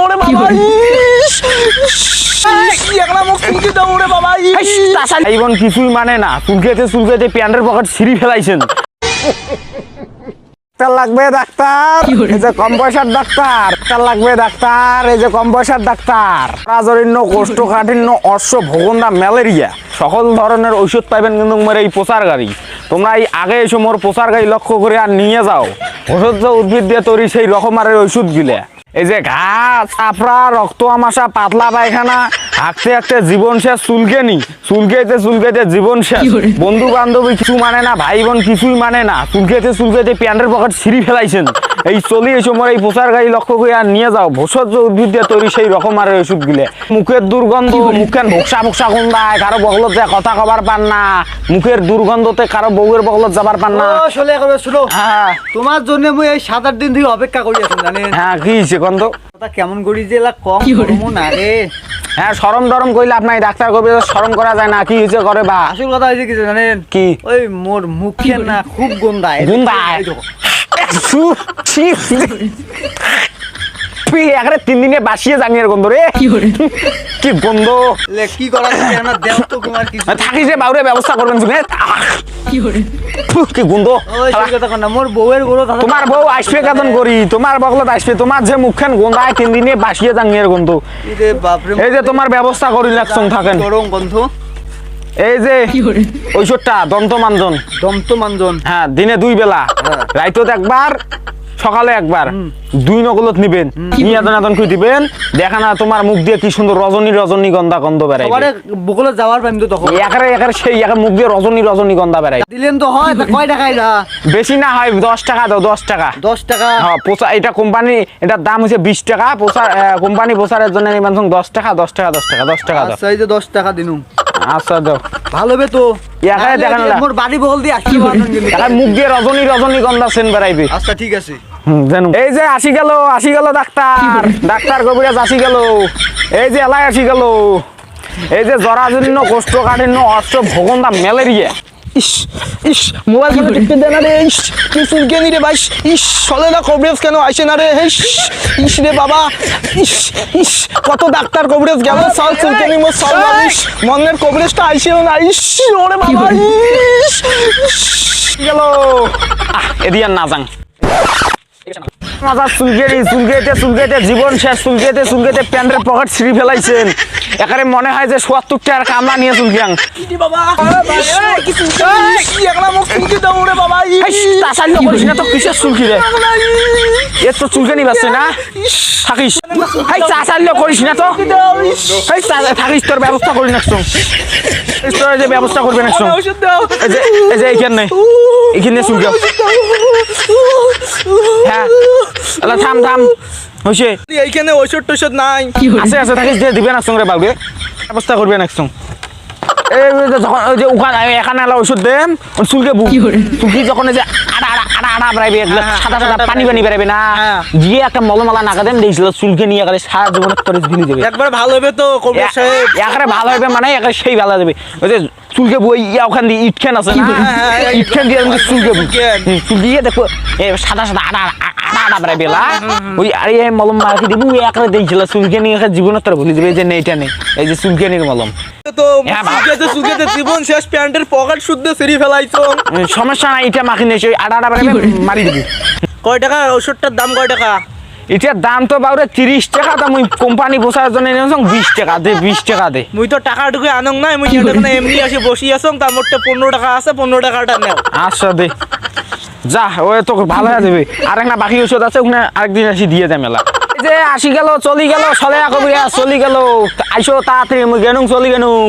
ওরে বাবা জীবন কিছুই মানে না, চুলকেতে প্যান্টের পকেট ছিঁড়ি ফেলাইছেন। লাগবে ডাক্তার, এই যে কম পয়সার ডাক্তার লাগবে ডাক্তার, এই যে কম পয়সার ডাক্তার। রাজরিন্য, কোষ্ঠকাঠিন্য, অশ্ব, ভোগন্দা, ম্যালেরিয়া সকল ধরনের ঔষধ পাইবেন কিন্তু মোর এই প্রচার গাড়ি। তোমরা এই আগে এসে মোর প্রচার গাড়ি লক্ষ্য করে আর নিয়ে যাও ওষুধ উদ্ভিদ দিয়ে তৈরি সেই রকমারের ওষুধ গিলে। এই যে ঘাস, চাপড়া, রক্ত আমাশা, পাতলা পায়খানা, হাঁকতে হাঁকতে জীবন শেষ, চুলকেতে জীবন শেষ। বন্ধু বান্ধবী কিছু মানে না, ভাই বোন কিছুই মানে না, চুলকেতে প্যান্টের পকেট ছিঁড়ি ফেলাইছেন। এই চলি এই সময় এই প্রচার গাড়ি লক্ষ্য করে আর নিয়ে যাও ভেষজ উদ্ভিদ দিয়ে তৈরি সেই রকমারের ওষুধ গিলে। মুখের দুর্গন্ধ, মুখের ভোকসা গন্ধায়, কারো বগলত যায় কথা কবার পান না, মুখের দুর্গন্ধতে কারো বউয়ের বগলত যাবার পান না। হ্যাঁ, তোমার জন্য মুই এই 7-8 দিন থেকে অপেক্ষা করি আছি জানেন। হ্যাঁ, কি হইছে গন্ধ কেমন করি যে কম করবো না রে। হ্যাঁ, সরম দরম কইলে আপনার ডাক্তার কবি সরম করা যায় না। কি হয়েছে করে বা? আসল কথা হয়েছে কি জানেন? কি? ওই মোর মুখে না খুব গন্ধায়। এখানে 3 দিনে বাসিয়ে জানিয়ে গন্ধ রে। কি গন্ধ! কি করা যায় না, দেও তো তোমার কিছু থাকি যে বাউরে ব্যবস্থা করবেন শুনে। কি গন্ধ! মোর বউয়ের গরু, তোমার বউ আসবে কেতন করি, তোমার বগলত আসবে, তোমার যে মুখখান গন্ধায় 3 দিনে বাসিয়ে জানিয়ে গন্ধ। এই যে তোমার ব্যবস্থা করি লাগছন থাকেন বন্ধু। এই যে ঔষধটা দন্তমাঞ্জন। হ্যাঁ, দিনে 2 বেলা, রাইতত একবার, সকালে একবার, 2 নকলত নিবেন। নিয়ে আদন খুঁই দিবেন, দেখা না তোমার মুখ দিয়ে কি সুন্দর রজনী গন্ধা গন্ধ বেড়ায়। বকলে যাওয়ার পাইম তো তখন একারে সেই মুখ দিয়ে রজনী গন্ধা বেড়ায়। দিলেন তো হয়, কয় টাকায় না? বেশি না হয় 10 টাকা দাও, 10 টাকা। 10 টাকা? হ্যাঁ, পোষা এটা কোম্পানি, এটার দাম হচ্ছে 20 টাকা। কোম্পানি পোষারের জন্য নিবেন 10 টাকা, 10 টাকা, 10 টাকা, 10 টাকা দাও। আচ্ছা, এই যে 10 টাকা দিনুম। আচ্ছা দাও, ভালো হবে তো। একারে দেখেন না, মোর বাড়ি বগল দিয়ে আসি, মুখ দিয়ে রজনী গন্ধা সেন বেড়াইবে। আচ্ছা ঠিক আছে। এই যে আসি গেল ডাক্তার কবিরাজ আসি গেল। এই যে এলাই আসি গেল। এই যে জরাজীর্ণ, কোষ্ঠকাঠিন্য, অশ্ব, ভোগন্দা, ম্যালেরিয়া। মোবাইল ফোনে টিপতে দেয় না রে। কি চুলকেনি রে ভাই। চলে না কভারেজ কেন আসে না রে। রে বাবা, কত ডাক্তার কভারেজ গেল, সব চুলকেনি মোর সব মানুষ মনের কভারেজটা আইসেও না। ওরে বাবা গেল। এদিয়ার না যাং চুলকেতে জীবন শেষ, চুলকেতে প্যান্টের পকেট ছিঁড়ি ফেলাইছেন। একারে মনে হয় যে ৭০ টাকার কামলা নিয়ে চুলকিয়াং। তো কিসের চুলকি রে? এর তো চুলকানি বাসছে না, থাকিস চাচাল্য করিস না তো, থাকিস, তোর ব্যবস্থা করি নাকছো, তোর যে ব্যবস্থা করবে নাকছো। এই যে এইখানে এখানে চুলকাও। হ্যাঁ, থাম হইছে। এইখানে ঔষধ টষধ নাই? আছে থাকিস, দিয়ে দিবে নাকছো রে বাবুকে, ব্যবস্থা করবে নাকছো। এই যখন ওই যে ওখানে এখানে ওষুধ দেম চুলকি, যখন এই যে আড়া বেড়াইবে, সাদা পানি বেড়াইবে না, গিয়ে একটা মলমালা নাকা দেন দিয়েছিল চুলকে নিয়ে একারে সারা জীবনের তরে ঝিলি দেবে। একবার ভালো হবে তো একারে ভালো হবে, মানে একারে সেই ভালো দেবে। ওই যে চুলকে বই ওখান দিয়ে ইটখান আছে না, ইটখান দিয়ে চুলকে দেখো সাদা আড়া বেড়াইবে লা, ওই আরে মলম মাখি দিবি, ওই একারে দিয়েছিল চুলকে নিয়ে জীবনের তরে ভুলি দেবে। এই যে এইটা নেই, এই যে চুলকেনির মলম। জীবন শেষ, প্যান্টের পকেট শুদ্ধ ছিঁড়ি ফেলাইছো। সমস্যা নাই, এটা মাখি নিয়েছে, ওই আড়া মারি দিবি। কয় টাকা ওষুধটার দাম? কয় টাকা? এটার দাম তো বাবুরে 30 টাকা। তো মুই কোম্পানি বসার জন্য 20 টাকা দে, 20 টাকা দে। মুই তো টাকা ঢুকে আনং নাই, মুই এমনি আসি বসি আসং, তার মোটে 15 টাকা আছে, 15 টাকাটা নেও। আচ্ছা দে, যা, ওই তো ভালো হয়ে যাবে। আর একটা বাকি ওষুধ আছে, ওখানে আরেকদিন আসি দিয়ে দেয় মেলা। এই যে আসি গেল, চলি গেল, চলে কবিরা চলি গেল। আইসো তাড়াতাড়ি, মুই গেনুং চলি গেনুং।